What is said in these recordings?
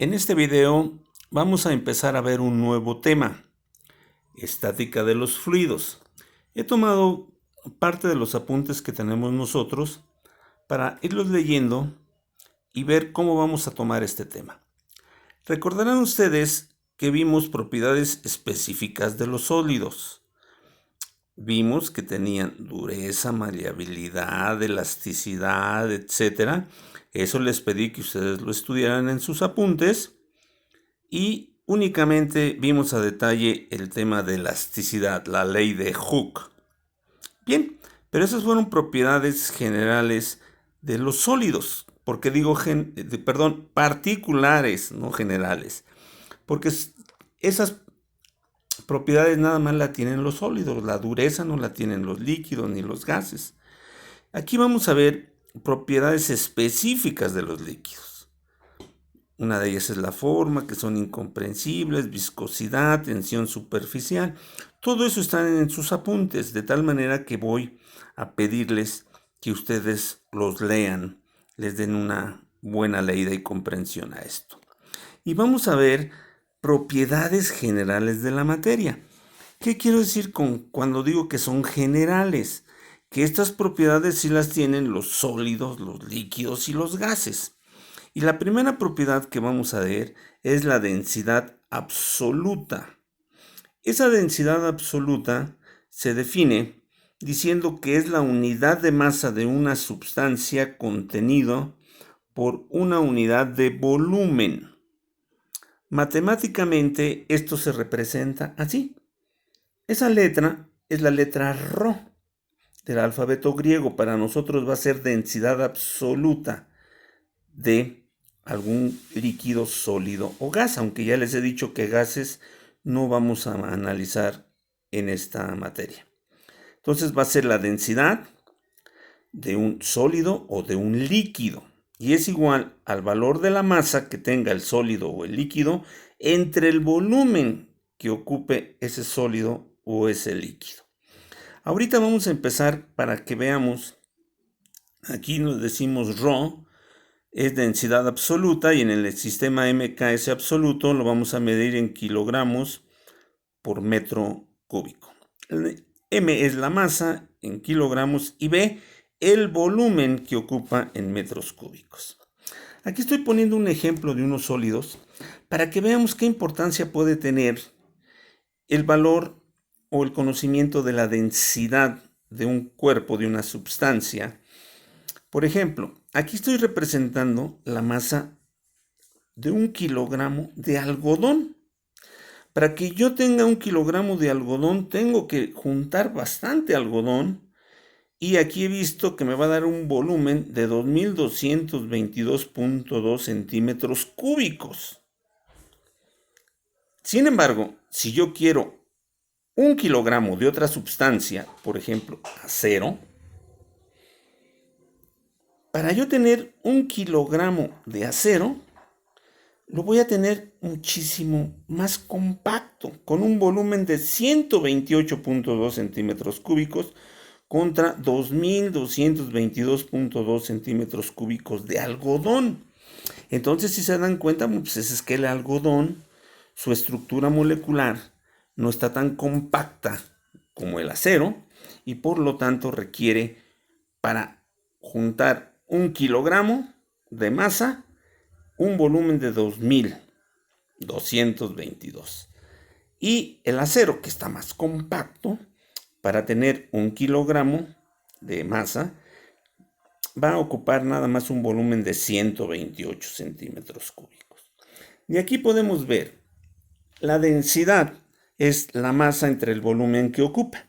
En este video vamos a empezar a ver un nuevo tema, estática de los fluidos. He tomado parte de los apuntes que tenemos nosotros para irlos leyendo y ver cómo vamos a tomar este tema. Recordarán ustedes que vimos propiedades específicas de los sólidos. Vimos que tenían dureza, maleabilidad, elasticidad, etc. Eso les pedí que ustedes lo estudiaran en sus apuntes. Y únicamente vimos a detalle el tema de elasticidad, la ley de Hooke. Bien, pero esas fueron propiedades generales de los sólidos. Porque digo, particulares, no generales. Porque esas propiedades nada más la tienen los sólidos, la dureza no la tienen los líquidos ni los gases. Aquí vamos a ver propiedades específicas de los líquidos. Una de ellas es la forma, que son incomprensibles, viscosidad, tensión superficial. Todo eso está en sus apuntes, de tal manera que voy a pedirles que ustedes los lean, les den una buena leída y comprensión a esto. Y vamos a ver propiedades generales de la materia. ¿Qué quiero decir cuando digo que son generales? Que estas propiedades sí las tienen los sólidos, los líquidos y los gases. Y la primera propiedad que vamos a ver es la densidad absoluta. Esa densidad absoluta se define diciendo que es la unidad de masa de una sustancia contenido por una unidad de volumen. Matemáticamente esto se representa así. Esa letra es la letra Rho del alfabeto griego. Para nosotros va a ser densidad absoluta de algún líquido, sólido o gas, aunque ya les he dicho que gases no vamos a analizar en esta materia. Entonces va a ser la densidad de un sólido o de un líquido y es igual al valor de la masa que tenga el sólido o el líquido entre el volumen que ocupe ese sólido o ese líquido. Ahorita vamos a empezar para que veamos. Aquí nos decimos Rho es densidad absoluta y en el sistema MKS absoluto lo vamos a medir en kilogramos por metro cúbico. M es la masa en kilogramos y B el volumen que ocupa en metros cúbicos. Aquí estoy poniendo un ejemplo de unos sólidos para que veamos qué importancia puede tener el valor o el conocimiento de la densidad de un cuerpo, de una sustancia. Por ejemplo, aquí estoy representando la masa de 1 kilogramo de algodón. Para que yo tenga 1 kilogramo de algodón, tengo que juntar bastante algodón. Y aquí he visto que me va a dar un volumen de 2222.2 centímetros cúbicos. Sin embargo, si yo quiero 1 kilogramo de otra sustancia, por ejemplo, acero, para yo tener 1 kilogramo de acero, lo voy a tener muchísimo más compacto, con un volumen de 128.2 centímetros cúbicos contra 2222.2 centímetros cúbicos de algodón. Entonces, si se dan cuenta, pues es que el algodón, su estructura molecular no está tan compacta como el acero y por lo tanto requiere, para juntar 1 kilogramo de masa, un volumen de 2222. Y el acero, que está más compacto, para tener 1 kilogramo de masa, va a ocupar nada más un volumen de 128 centímetros cúbicos. Y aquí podemos ver, la densidad es la masa entre el volumen que ocupa.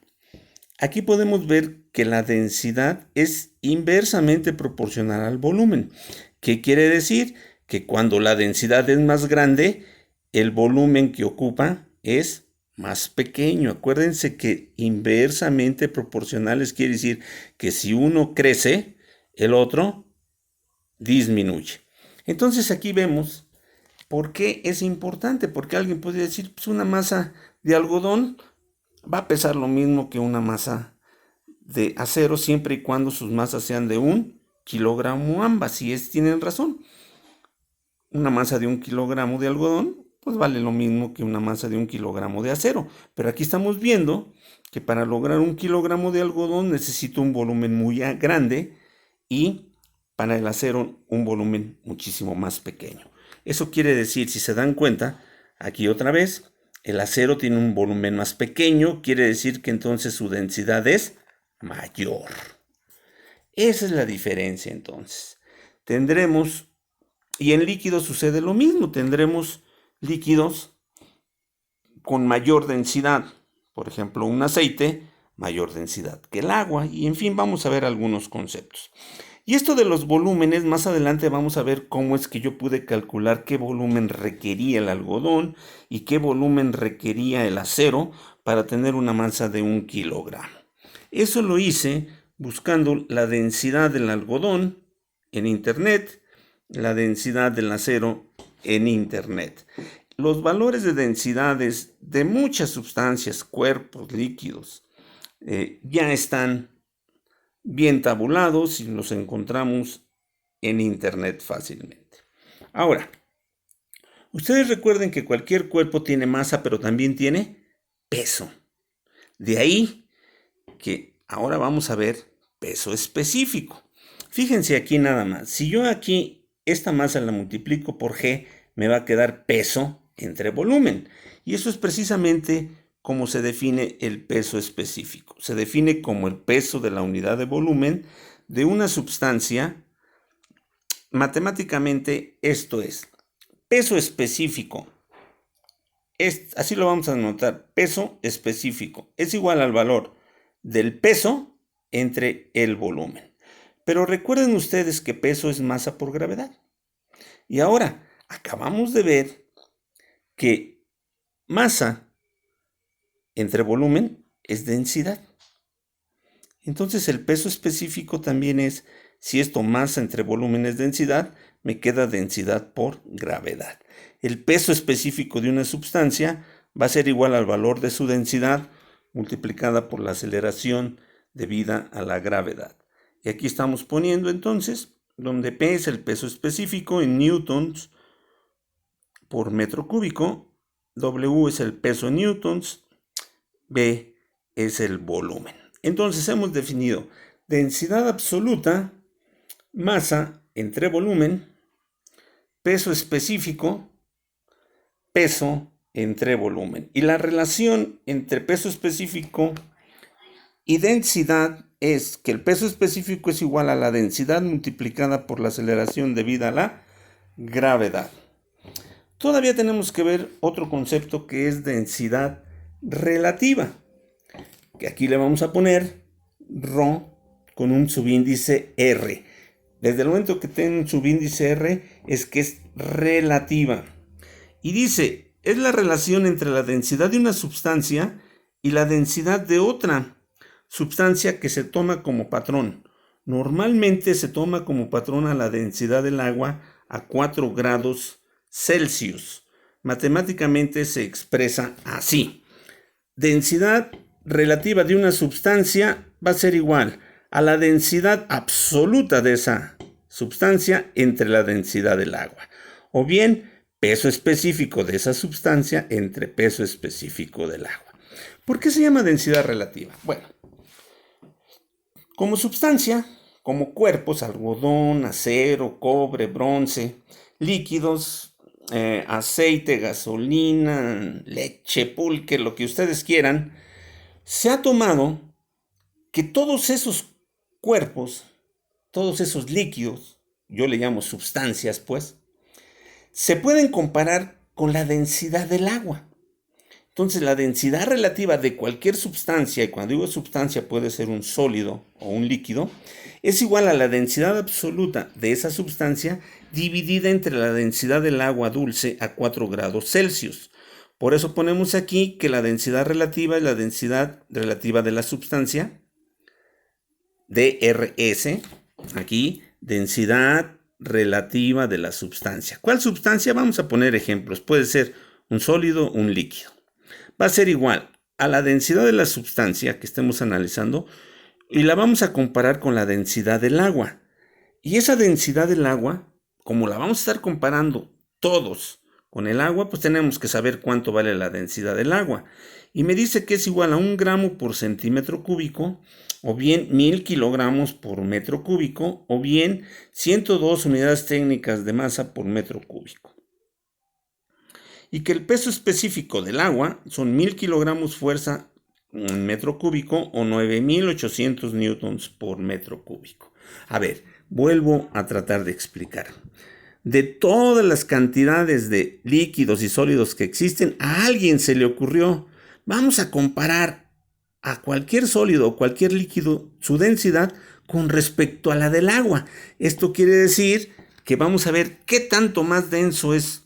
Aquí podemos ver que la densidad es inversamente proporcional al volumen. ¿Qué quiere decir? Que cuando la densidad es más grande, el volumen que ocupa es más pequeño. Acuérdense que inversamente proporcionales quiere decir que si uno crece, el otro disminuye. Entonces aquí vemos por qué es importante, porque alguien puede decir, pues una masa de algodón va a pesar lo mismo que una masa de acero siempre y cuando sus masas sean de 1 kilogramo ambas, si tienen razón. una masa de 1 kilogramo de algodón, pues vale lo mismo que una masa de 1 kilogramo de acero. Pero aquí estamos viendo que para lograr 1 kilogramo de algodón necesito un volumen muy grande y para el acero un volumen muchísimo más pequeño. Eso quiere decir, si se dan cuenta, aquí otra vez, el acero tiene un volumen más pequeño, quiere decir que entonces su densidad es mayor. Esa es la diferencia entonces. Tendremos, y en líquidos sucede lo mismo, tendremos líquidos con mayor densidad. Por ejemplo, un aceite, mayor densidad que el agua. Y en fin, vamos a ver algunos conceptos. Y esto de los volúmenes, más adelante vamos a ver cómo es que yo pude calcular qué volumen requería el algodón y qué volumen requería el acero para tener una masa de 1 kilogramo. Eso lo hice buscando la densidad del algodón en internet, la densidad del acero en internet. Los valores de densidades de muchas sustancias, cuerpos, líquidos, ya están bien tabulados y los encontramos en internet fácilmente. Ahora, ustedes recuerden que cualquier cuerpo tiene masa, pero también tiene peso. De ahí que ahora vamos a ver peso específico. Fíjense aquí nada más. Si yo aquí esta masa la multiplico por G, me va a quedar peso entre volumen. Y eso es precisamente como se define el peso específico. Se define como el peso de la unidad de volumen de una sustancia. Matemáticamente esto es peso específico. Así lo vamos a anotar. Peso específico es igual al valor del peso entre el volumen. Pero recuerden ustedes que peso es masa por gravedad. Y ahora acabamos de ver que masa entre volumen es densidad. Entonces el peso específico también es, si esto masa entre volumen es densidad, me queda densidad por gravedad. El peso específico de una sustancia va a ser igual al valor de su densidad multiplicada por la aceleración debida a la gravedad. Y aquí estamos poniendo entonces, donde P es el peso específico en newtons por metro cúbico, W es el peso en newtons, B es el volumen. Entonces hemos definido densidad absoluta, masa entre volumen, peso específico, peso entre volumen. Y la relación entre peso específico y densidad es que el peso específico es igual a la densidad multiplicada por la aceleración debida a la gravedad. Todavía tenemos que ver otro concepto que es densidad relativa, que aquí le vamos a poner ρ con un subíndice R. Desde el momento que tiene un subíndice R es que es relativa. Y dice, es la relación entre la densidad de una sustancia y la densidad de otra sustancia que se toma como patrón. Normalmente se toma como patrón a la densidad del agua a 4 grados Celsius. Matemáticamente se expresa así. Densidad relativa de una sustancia va a ser igual a la densidad absoluta de esa sustancia entre la densidad del agua. O bien, peso específico de esa sustancia entre peso específico del agua. ¿Por qué se llama densidad relativa? Bueno, como sustancia, como cuerpos, algodón, acero, cobre, bronce, líquidos, aceite, gasolina, leche, pulque, lo que ustedes quieran, se ha tomado que todos esos cuerpos, todos esos líquidos, yo le llamo sustancias, pues, se pueden comparar con la densidad del agua. Entonces, la densidad relativa de cualquier sustancia, y cuando digo sustancia puede ser un sólido o un líquido, es igual a la densidad absoluta de esa sustancia dividida entre la densidad del agua dulce a 4 grados Celsius. Por eso ponemos aquí que la densidad relativa es la densidad relativa de la sustancia, DRS, aquí, densidad relativa de la sustancia. ¿Cuál sustancia? Vamos a poner ejemplos. Puede ser un sólido o un líquido. Va a ser igual a la densidad de la sustancia que estemos analizando y la vamos a comparar con la densidad del agua. Y esa densidad del agua, como la vamos a estar comparando todos con el agua, pues tenemos que saber cuánto vale la densidad del agua. Y me dice que es igual a 1 gramo por centímetro cúbico, o bien 1000 kilogramos por metro cúbico, o bien 102 unidades técnicas de masa por metro cúbico. Y que el peso específico del agua son 1000 kilogramos fuerza en metro cúbico o 9800 newtons por metro cúbico. A ver, vuelvo a tratar de explicar. De todas las cantidades de líquidos y sólidos que existen, a alguien se le ocurrió, vamos a comparar a cualquier sólido o cualquier líquido su densidad con respecto a la del agua. Esto quiere decir que vamos a ver qué tanto más denso es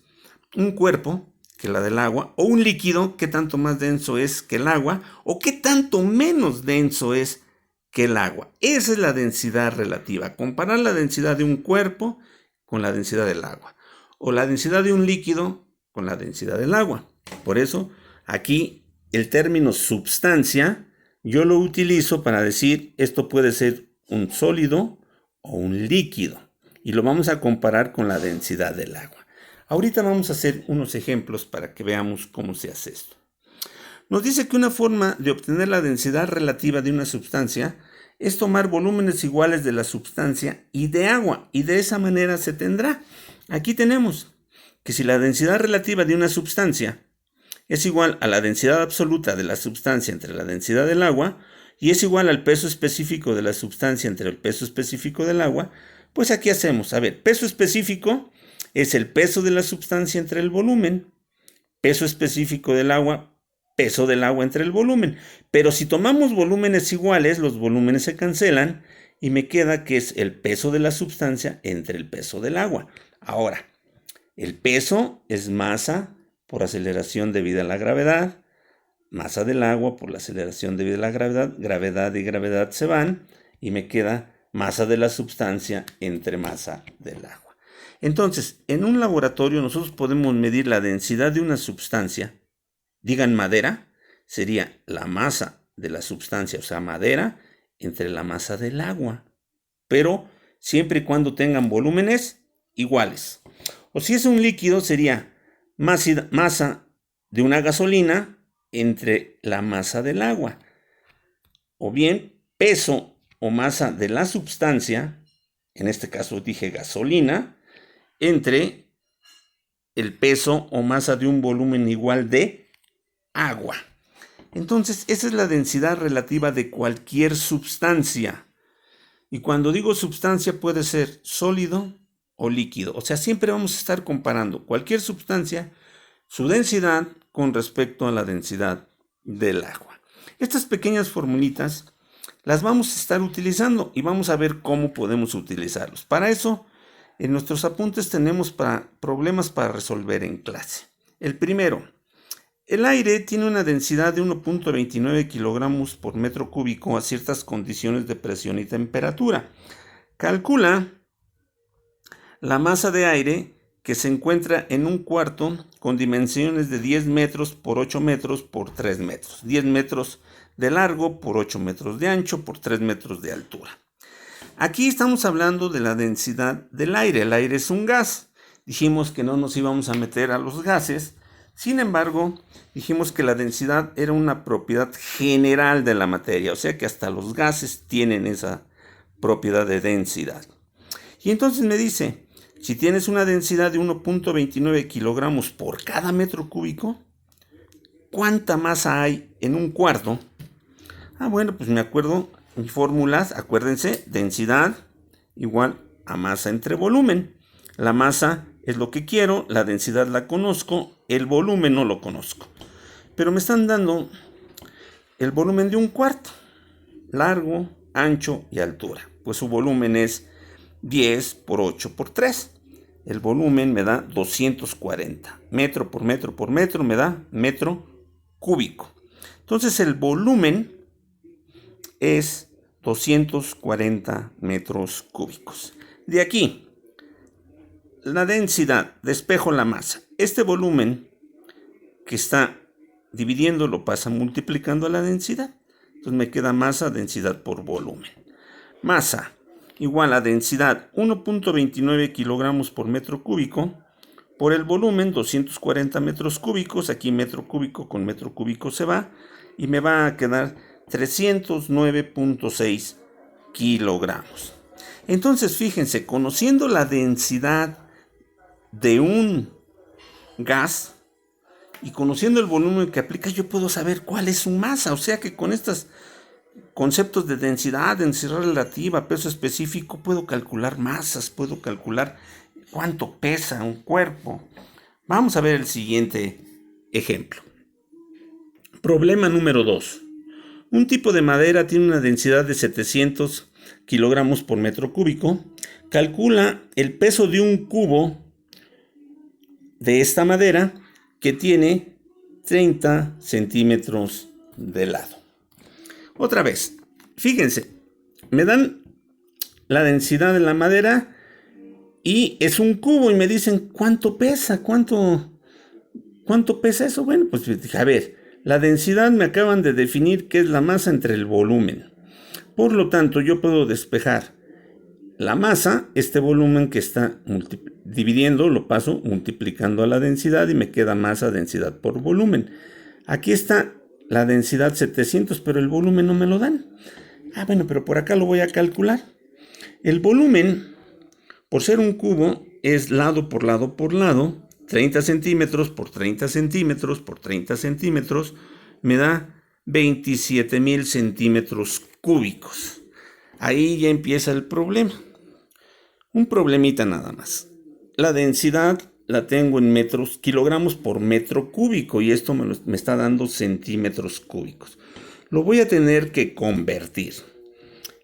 un cuerpo que la del agua, o un líquido qué tanto más denso es que el agua, o qué tanto menos denso es que el agua. Esa es la densidad relativa. Comparar la densidad de un cuerpo con la densidad del agua, o la densidad de un líquido con la densidad del agua. Por eso, aquí el término substancia yo lo utilizo para decir esto puede ser un sólido o un líquido, y lo vamos a comparar con la densidad del agua. Ahorita vamos a hacer unos ejemplos para que veamos cómo se hace esto. Nos dice que una forma de obtener la densidad relativa de una sustancia es tomar volúmenes iguales de la sustancia y de agua, y de esa manera se tendrá. Aquí tenemos que si la densidad relativa de una sustancia es igual a la densidad absoluta de la sustancia entre la densidad del agua, y es igual al peso específico de la sustancia entre el peso específico del agua, pues aquí hacemos, a ver, peso específico es el peso de la sustancia entre el volumen, peso específico del agua, peso del agua entre el volumen. Pero si tomamos volúmenes iguales, los volúmenes se cancelan y me queda que es el peso de la sustancia entre el peso del agua. Ahora, el peso es masa por aceleración debida a la gravedad, masa del agua por la aceleración debida a la gravedad, gravedad y gravedad se van y me queda masa de la sustancia entre masa del agua. Entonces, en un laboratorio nosotros podemos medir la densidad de una sustancia. Digan madera, sería la masa de la sustancia, o sea, madera, entre la masa del agua, pero siempre y cuando tengan volúmenes iguales. O si es un líquido, sería masa de una gasolina entre la masa del agua. O bien, peso o masa de la sustancia, en este caso dije gasolina, entre el peso o masa de un volumen igual de agua. Entonces, esa es la densidad relativa de cualquier sustancia. Y cuando digo sustancia puede ser sólido o líquido. O sea, siempre vamos a estar comparando cualquier sustancia, su densidad con respecto a la densidad del agua. Estas pequeñas formulitas las vamos a estar utilizando y vamos a ver cómo podemos utilizarlos. Para eso, en nuestros apuntes tenemos problemas para resolver en clase. El primero, el aire tiene una densidad de 1.29 kilogramos por metro cúbico a ciertas condiciones de presión y temperatura. Calcula la masa de aire que se encuentra en un cuarto con dimensiones de 10 metros por 8 metros por 3 metros. 10 metros de largo por 8 metros de ancho por 3 metros de altura. Aquí estamos hablando de la densidad del aire. El aire es un gas. Dijimos que no nos íbamos a meter a los gases. Sin embargo, dijimos que la densidad era una propiedad general de la materia, o sea que hasta los gases tienen esa propiedad de densidad. Y entonces me dice, si tienes una densidad de 1.29 kilogramos por cada metro cúbico, ¿cuánta masa hay en un cuarto? Bueno, pues me acuerdo, mis fórmulas, acuérdense, densidad igual a masa entre volumen. La masa es lo que quiero, la densidad la conozco, el volumen no lo conozco. Pero me están dando el volumen de un cuarto, largo, ancho y altura. Pues su volumen es 10 por 8 por 3. El volumen me da 240. Metro por metro por metro me da metro cúbico. Entonces el volumen es 240 metros cúbicos. De aquí, la densidad, despejo la masa. Este volumen que está dividiendo lo pasa multiplicando la densidad. Entonces me queda masa, densidad por volumen. Masa igual a densidad 1.29 kilogramos por metro cúbico por el volumen, 240 metros cúbicos, aquí metro cúbico con metro cúbico se va, y me va a quedar 309.6 kilogramos. Entonces, fíjense, conociendo la densidad de un gas y conociendo el volumen que aplica, yo puedo saber cuál es su masa. O sea que con estos conceptos de densidad relativa, peso específico, puedo calcular masas, puedo calcular cuánto pesa un cuerpo. Vamos a ver el siguiente ejemplo. Problema número 2. Un tipo de madera tiene una densidad de 700 kilogramos por metro cúbico. Calcula el peso de un cubo de esta madera que tiene 30 centímetros de lado. Otra vez, fíjense, me dan la densidad de la madera y es un cubo y me dicen cuánto pesa, cuánto pesa eso. Bueno, pues dije, a ver, la densidad me acaban de definir que es la masa entre el volumen. Por lo tanto, yo puedo despejar la masa, este volumen que está dividiendo, lo paso multiplicando a la densidad y me queda masa, densidad por volumen. Aquí está la densidad 700, pero el volumen no me lo dan. Bueno, pero por acá lo voy a calcular. El volumen, por ser un cubo, es lado por lado por lado. 30 centímetros por 30 centímetros por 30 centímetros me da 27,000 centímetros cúbicos. Ahí ya empieza el problema. Un problemita nada más. La densidad la tengo en kilogramos por metro cúbico y esto me está dando centímetros cúbicos. Lo voy a tener que convertir.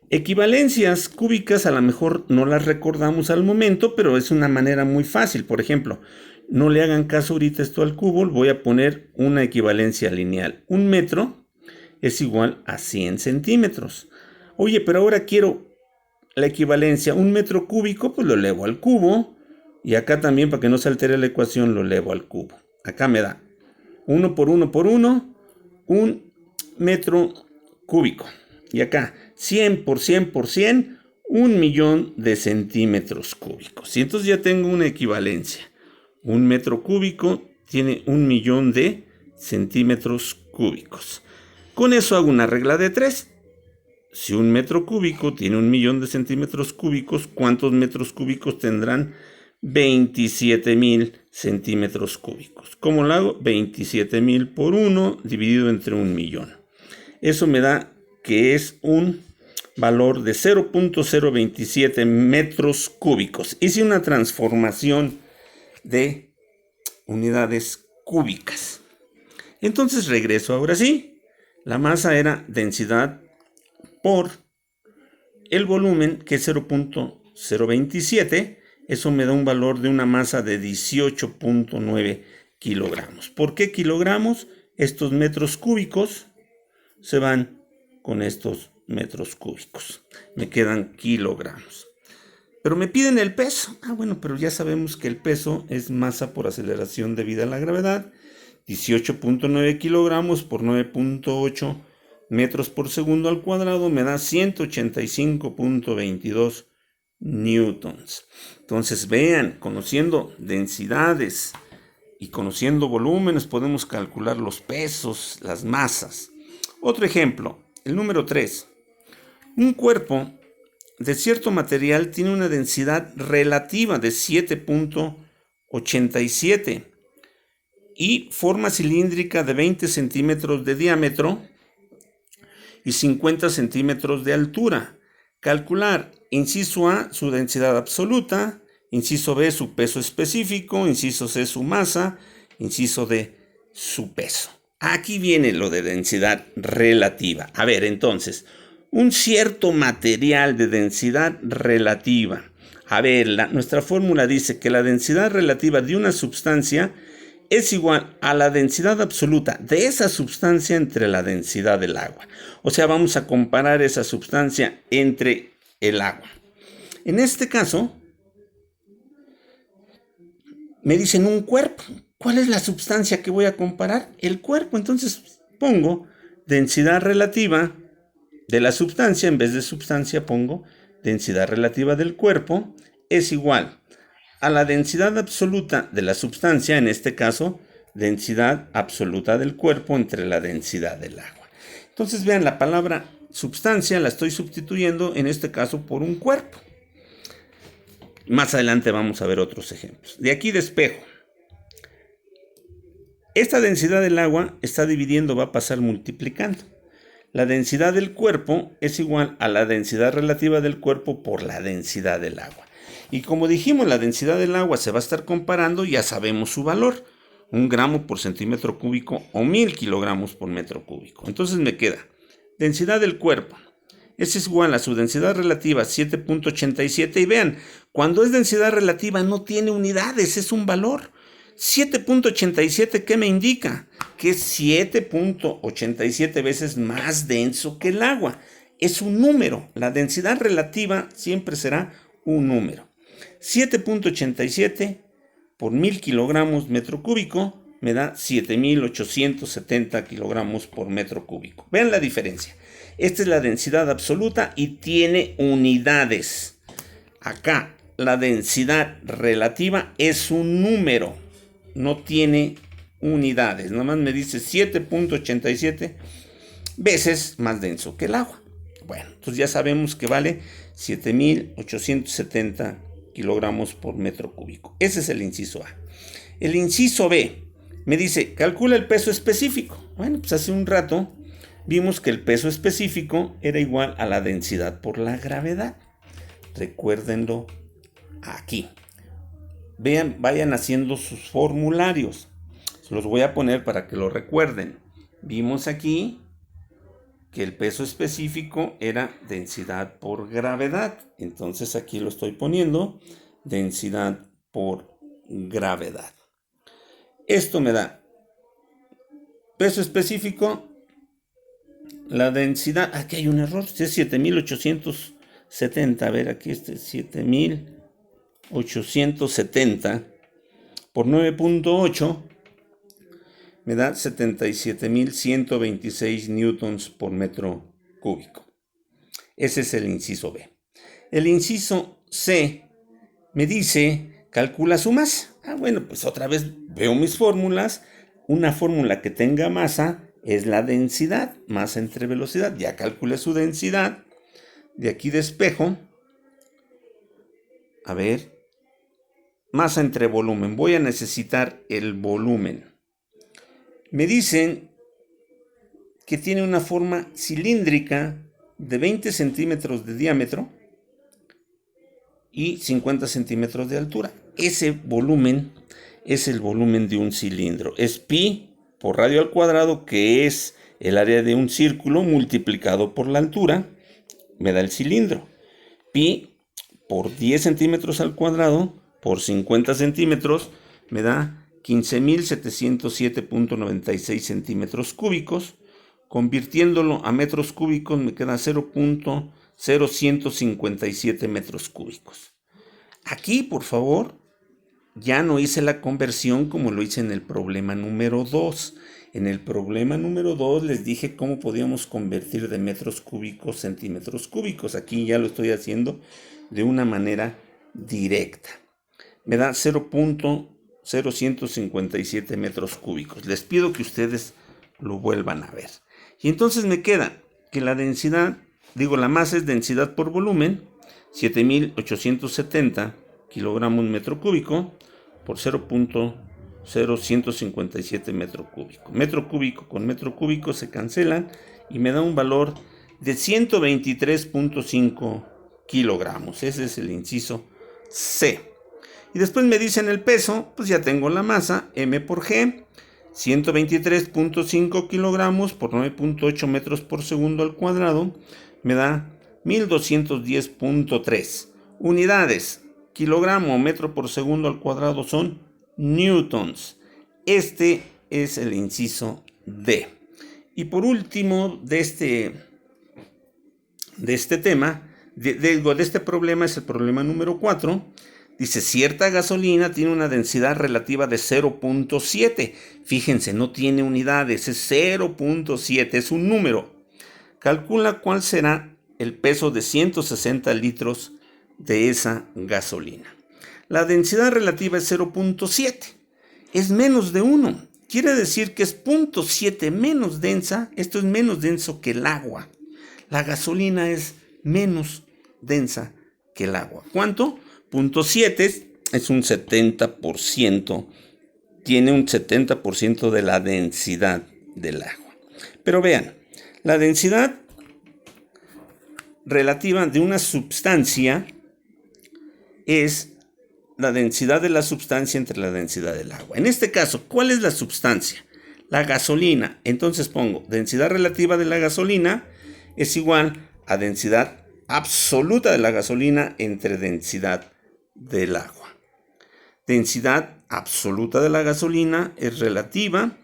Equivalencias cúbicas a lo mejor no las recordamos al momento, pero es una manera muy fácil. Por ejemplo, no le hagan caso ahorita esto al cubo, voy a poner una equivalencia lineal. Un metro es igual a 100 centímetros. Oye, pero ahora quiero la equivalencia, un metro cúbico, pues lo elevo al cubo. Y acá también, para que no se altere la ecuación, lo elevo al cubo. Acá me da 1 por 1 por 1, un metro cúbico. Y acá, 100 por 100 por 100, 1.000.000 de centímetros cúbicos. Y entonces ya tengo una equivalencia. Un metro cúbico tiene 1.000.000 de centímetros cúbicos. Con eso hago una regla de 3. Si un metro cúbico tiene 1.000.000 de centímetros cúbicos, ¿cuántos metros cúbicos tendrán? 27,000 centímetros cúbicos. ¿Cómo lo hago? 27,000 por 1 dividido entre 1.000.000. Eso me da que es un valor de 0.027 metros cúbicos. Hice una transformación de unidades cúbicas. Entonces regreso ahora sí. La masa era densidad por el volumen, que es 0.027. Eso me da un valor de una masa de 18.9 kilogramos. ¿Por qué kilogramos? Estos metros cúbicos se van con estos metros cúbicos. Me quedan kilogramos. Pero me piden el peso. Bueno, pero ya sabemos que el peso es masa por aceleración debida a la gravedad. 18.9 kilogramos por 9.8 metros por segundo al cuadrado me da 185.22 newtons. Entonces vean, conociendo densidades y conociendo volúmenes podemos calcular los pesos, las masas. Otro ejemplo, el número 3. Un cuerpo de cierto material tiene una densidad relativa de 7.87 y forma cilíndrica de 20 centímetros de diámetro y 50 centímetros de altura. Calcular, inciso A, su densidad absoluta, inciso B, su peso específico, inciso C, su masa, inciso D, su peso. Aquí viene lo de densidad relativa. A ver, entonces, un cierto material de densidad relativa. A ver, nuestra fórmula dice que la densidad relativa de una sustancia es igual a la densidad absoluta de esa sustancia entre la densidad del agua. O sea, vamos a comparar esa sustancia entre el agua. En este caso, me dicen un cuerpo. ¿Cuál es la sustancia que voy a comparar? El cuerpo. Entonces pongo densidad relativa de la sustancia, en vez de sustancia pongo densidad relativa del cuerpo, es igual a la densidad absoluta de la sustancia, en este caso, densidad absoluta del cuerpo entre la densidad del agua. Entonces vean, la palabra sustancia la estoy sustituyendo en este caso por un cuerpo. Más adelante vamos a ver otros ejemplos. De aquí despejo. Esta densidad del agua está dividiendo, va a pasar multiplicando. La densidad del cuerpo es igual a la densidad relativa del cuerpo por la densidad del agua. Y como dijimos, la densidad del agua se va a estar comparando, ya sabemos su valor. 1 gramo por centímetro cúbico o 1000 kilogramos por metro cúbico. Entonces me queda densidad del cuerpo. Es igual a su densidad relativa 7.87. Y vean, cuando es densidad relativa no tiene unidades, es un valor. 7.87, ¿qué me indica? Que es 7.87 veces más denso que el agua. Es un número. La densidad relativa siempre será un número. 7.87 por 1000 kilogramos metro cúbico me da 7870 kilogramos por metro cúbico. Vean la diferencia. Esta es la densidad absoluta y tiene unidades. Acá la densidad relativa es un número. No tiene unidades. Nada más me dice 7.87 veces más denso que el agua. Bueno, entonces ya sabemos que vale 7870 kilogramos por metro cúbico. Ese es el inciso A. El inciso B me dice, calcula el peso específico. Bueno, pues hace un rato vimos que el peso específico era igual a la densidad por la gravedad. Recuérdenlo aquí. Vean, vayan haciendo sus formularios. Se los voy a poner para que lo recuerden. Vimos aquí que el peso específico era densidad por gravedad. Entonces aquí lo estoy poniendo, densidad por gravedad. Esto me da peso específico, la densidad, aquí hay un error, este es 7870, a ver, aquí este es 7870 por 9.8 me da 77.126 newtons por metro cúbico. Ese es el inciso B. El inciso C me dice, calcula su masa. Bueno, pues otra vez veo mis fórmulas. Una fórmula que tenga masa es la densidad, masa entre velocidad. Ya calculé su densidad. De aquí despejo. A ver, masa entre volumen. Voy a necesitar el volumen. Me dicen que tiene una forma cilíndrica de 20 centímetros de diámetro y 50 centímetros de altura. Ese volumen es el volumen de un cilindro. Es pi por radio al cuadrado, que es el área de un círculo multiplicado por la altura, me da el cilindro. Pi por 10 centímetros al cuadrado por 50 centímetros me da 15.707.96 centímetros cúbicos. Convirtiéndolo a metros cúbicos me queda 0.0157 metros cúbicos. Aquí, por favor, ya no hice la conversión como lo hice en el problema número 2. En el problema número 2 les dije cómo podíamos convertir de metros cúbicos a centímetros cúbicos. Aquí ya lo estoy haciendo de una manera directa. Me da 0.0157 metros cúbicos. Les pido que ustedes lo vuelvan a ver. Y entonces me queda que la densidad, la masa es densidad por volumen, 7.870 kilogramos metro cúbico por 0.0157 metro cúbico. Metro cúbico con metro cúbico se cancelan y me da un valor de 123.5 kilogramos. Ese es el inciso C. Y después me dicen el peso, pues ya tengo la masa, M por G, 123.5 kilogramos por 9.8 metros por segundo al cuadrado, me da 1210.3. Unidades, kilogramo o metro por segundo al cuadrado son newtons. Este es el inciso D. Y por último, de este tema, de este problema es el problema número 4. Dice, cierta gasolina tiene una densidad relativa de 0.7. Fíjense, no tiene unidades, es 0.7, es un número. Calcula cuál será el peso de 160 litros de esa gasolina. La densidad relativa es 0.7. Es menos de 1. Quiere decir que es 0.7 menos densa. Esto es menos denso que el agua. La gasolina es menos densa que el agua. ¿Cuánto? 0.7 es un 70%. Tiene un 70% de la densidad del agua. Pero vean, la densidad relativa de una sustancia es la densidad de la sustancia entre la densidad del agua. En este caso, ¿cuál es la sustancia? La gasolina. Entonces pongo densidad relativa de la gasolina es igual a densidad absoluta de la gasolina entre densidad del agua. Densidad absoluta de la gasolina es relativa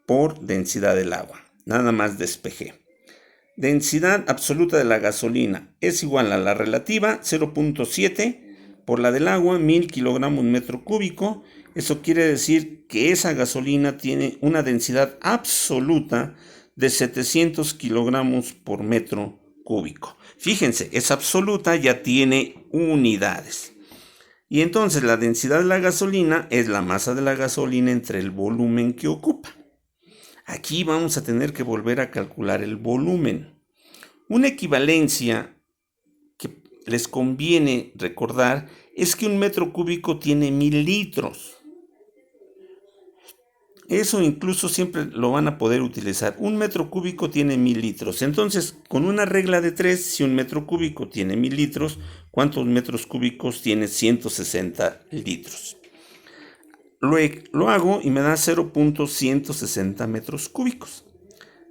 por densidad del agua. Nada más despejé. Densidad absoluta de la gasolina es igual a la relativa, 0.7, por la del agua, 1000 kilogramos metro cúbico. Eso quiere decir que esa gasolina tiene una densidad absoluta de 700 kilogramos por metro cúbico. Fíjense, es absoluta, ya tiene unidades. Y entonces la densidad de la gasolina es la masa de la gasolina entre el volumen que ocupa. Aquí vamos a tener que volver a calcular el volumen. Una equivalencia que les conviene recordar es que un metro cúbico tiene 1000 litros. Eso incluso siempre lo van a poder utilizar. Un metro cúbico tiene 1000 litros. Entonces, con una regla de 3, si un metro cúbico tiene 1000 litros, ¿cuántos metros cúbicos tiene 160 litros? Lo hago y me da 0.160 metros cúbicos.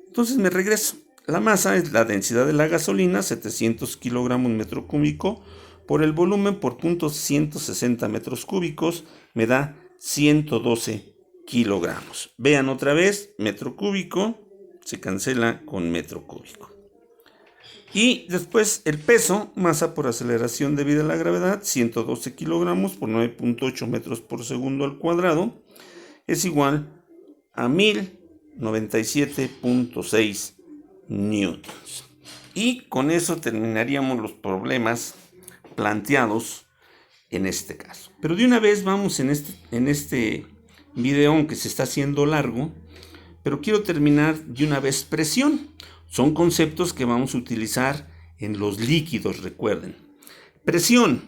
Entonces me regreso. La masa es la densidad de la gasolina, 700 kilogramos metro cúbico, por el volumen por 0.160 metros cúbicos, me da 112 kilogramos. Vean otra vez, metro cúbico se cancela con metro cúbico. Y después el peso, masa por aceleración debido a la gravedad, 112 kilogramos por 9.8 metros por segundo al cuadrado, es igual a 1097.6 newtons. Y con eso terminaríamos los problemas planteados en este caso. Pero de una vez vamos en este video, aunque se está haciendo largo, pero quiero terminar de una vez presión. Son conceptos que vamos a utilizar en los líquidos, recuerden. Presión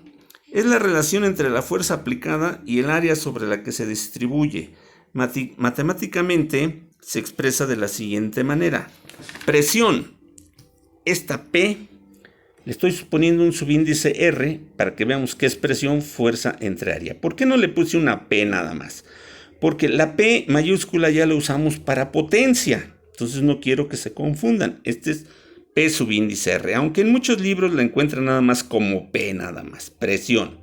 es la relación entre la fuerza aplicada y el área sobre la que se distribuye. Matemáticamente se expresa de la siguiente manera. Presión, esta P, le estoy suponiendo un subíndice R para que veamos qué es presión, fuerza entre área. ¿Por qué no le puse una P nada más? Porque la P mayúscula ya la usamos para potencia. Entonces no quiero que se confundan. Este es P subíndice R, aunque en muchos libros la encuentran nada más como P nada más, presión.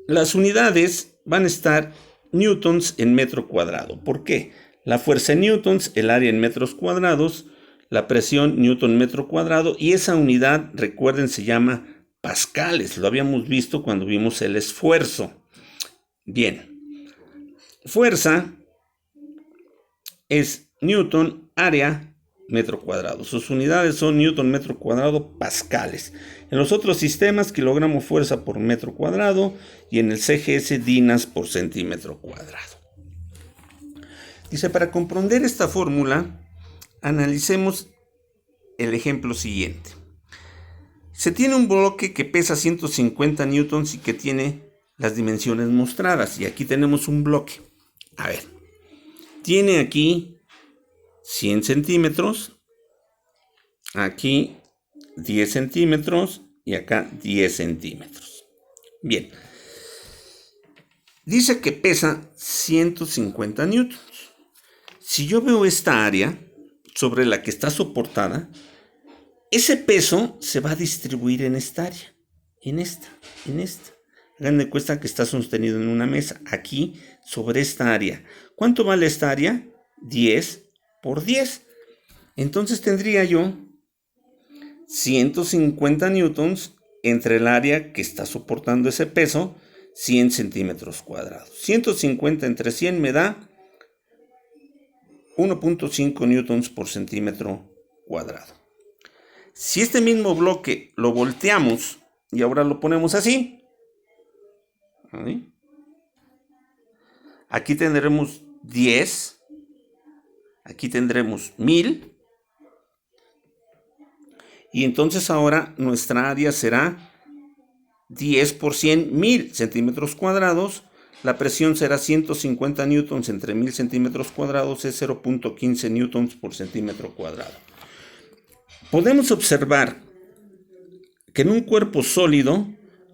Las unidades van a estar newtons en metro cuadrado. ¿Por qué? La fuerza en newtons, el área en metros cuadrados, la presión newton metro cuadrado, y esa unidad, recuerden, se llama pascales. Lo habíamos visto cuando vimos el esfuerzo. Bien, fuerza es newton, área, metro cuadrado. Sus unidades son newton metro cuadrado, pascales. En los otros sistemas, kilogramo fuerza por metro cuadrado, y en el CGS, dinas por centímetro cuadrado. Dice, para comprender esta fórmula, analicemos el ejemplo siguiente. Se tiene un bloque que pesa 150 newtons y que tiene las dimensiones mostradas. Y aquí tenemos un bloque. A ver, tiene aquí 100 centímetros, aquí 10 centímetros y acá 10 centímetros. Bien, dice que pesa 150 newtons. Si yo veo esta área sobre la que está soportada, ese peso se va a distribuir en esta área, en esta. Hagan de cuenta que está sostenido en una mesa, aquí sobre esta área. ¿Cuánto vale esta área? 10 por 10. Entonces tendría yo 150 newtons entre el área que está soportando ese peso, 100 centímetros cuadrados. 150 entre 100 me da 1.5 newtons por centímetro cuadrado. Si este mismo bloque lo volteamos y ahora lo ponemos así, ¿sí? Aquí tendremos 10. Aquí tendremos 1000. Y entonces ahora nuestra área será 10 por 100, 1000 centímetros cuadrados. La presión será 150 newtons entre 1000 centímetros cuadrados, es 0.15 newtons por centímetro cuadrado. Podemos observar que en un cuerpo sólido,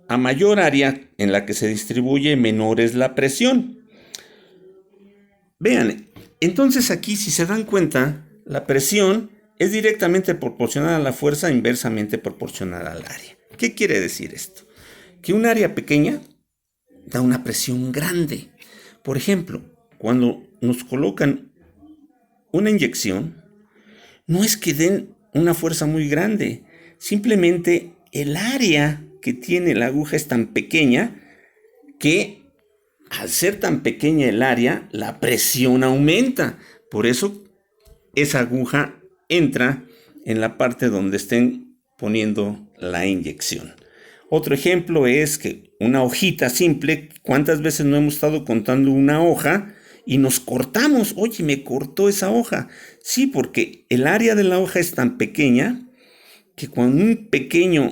a mayor área en la que se distribuye, menor es la presión. Vean, entonces aquí, si se dan cuenta, la presión es directamente proporcional a la fuerza, inversamente proporcional al área. ¿Qué quiere decir esto? Que un área pequeña da una presión grande. Por ejemplo, cuando nos colocan una inyección, no es que den una fuerza muy grande, simplemente el área que tiene la aguja es tan pequeña que al ser tan pequeña el área, la presión aumenta. Por eso esa aguja entra en la parte donde estén poniendo la inyección. Otro ejemplo es que una hojita simple, ¿cuántas veces no hemos estado contando una hoja y nos cortamos? Oye, me cortó esa hoja. Sí, porque el área de la hoja es tan pequeña que con un pequeño